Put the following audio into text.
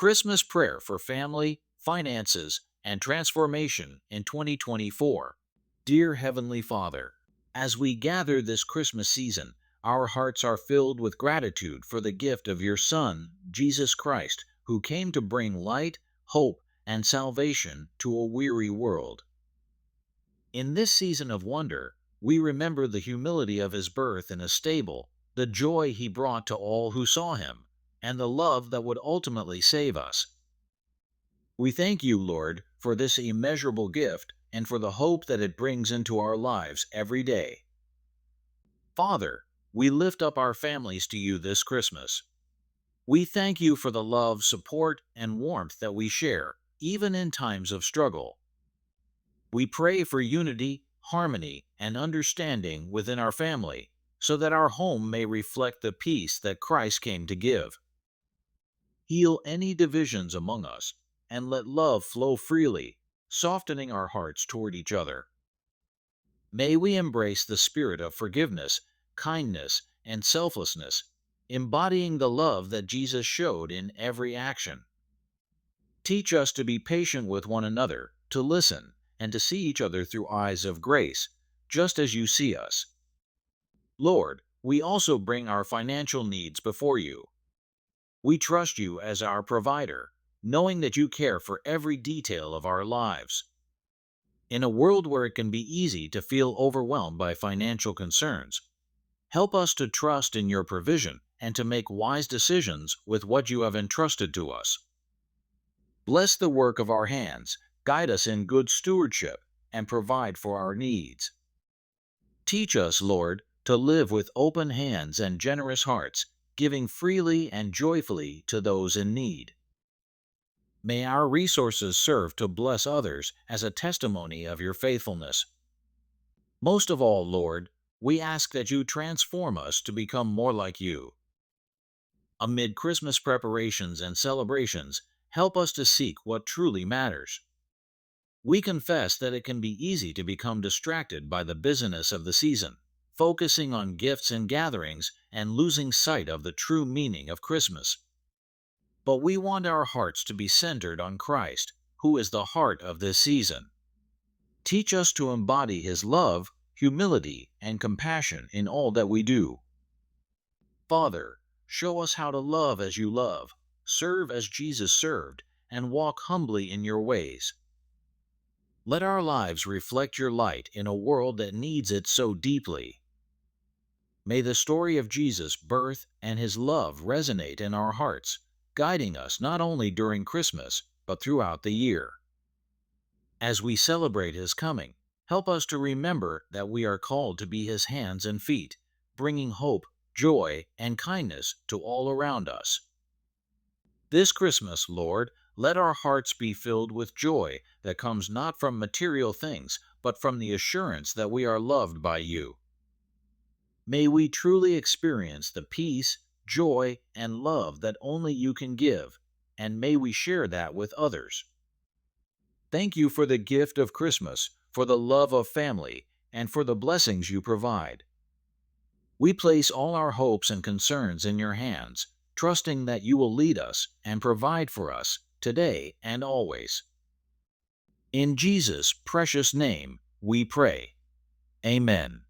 Christmas prayer for family, finances, and transformation in 2024. Dear Heavenly Father, as we gather this Christmas season, our hearts are filled with gratitude for the gift of your Son, Jesus Christ, who came to bring light, hope, and salvation to a weary world. In this season of wonder, we remember the humility of his birth in a stable, the joy he brought to all who saw him, and the love that would ultimately save us. We thank you, Lord, for this immeasurable gift and for the hope that it brings into our lives every day. Father, we lift up our families to you this Christmas. We thank you for the love, support, and warmth that we share, even in times of struggle. We pray for unity, harmony, and understanding within our family, so that our home may reflect the peace that Christ came to give. Heal any divisions among us, and let love flow freely, softening our hearts toward each other. May we embrace the spirit of forgiveness, kindness, and selflessness, embodying the love that Jesus showed in every action. Teach us to be patient with one another, to listen, and to see each other through eyes of grace, just as you see us. Lord, we also bring our financial needs before you. We trust you as our provider, knowing that you care for every detail of our lives. In a world where it can be easy to feel overwhelmed by financial concerns, help us to trust in your provision and to make wise decisions with what you have entrusted to us. Bless the work of our hands, guide us in good stewardship, and provide for our needs. Teach us, Lord, to live with open hands and generous hearts, giving freely and joyfully to those in need. May our resources serve to bless others as a testimony of your faithfulness. Most of all, Lord, we ask that you transform us to become more like you. Amid Christmas preparations and celebrations, help us to seek what truly matters. We confess that it can be easy to become distracted by the busyness of the season, focusing on gifts and gatherings and losing sight of the true meaning of Christmas. But we want our hearts to be centered on Christ, who is the heart of this season. Teach us to embody his love, humility, and compassion in all that we do. Father, show us how to love as you love, serve as Jesus served, and walk humbly in your ways. Let our lives reflect your light in a world that needs it so deeply. May the story of Jesus' birth and his love resonate in our hearts, guiding us not only during Christmas, but throughout the year. As we celebrate his coming, help us to remember that we are called to be his hands and feet, bringing hope, joy, and kindness to all around us. This Christmas, Lord, let our hearts be filled with joy that comes not from material things, but from the assurance that we are loved by you. May we truly experience the peace, joy, and love that only you can give, and may we share that with others. Thank you for the gift of Christmas, for the love of family, and for the blessings you provide. We place all our hopes and concerns in your hands, trusting that you will lead us and provide for us today and always. In Jesus' precious name, we pray. Amen.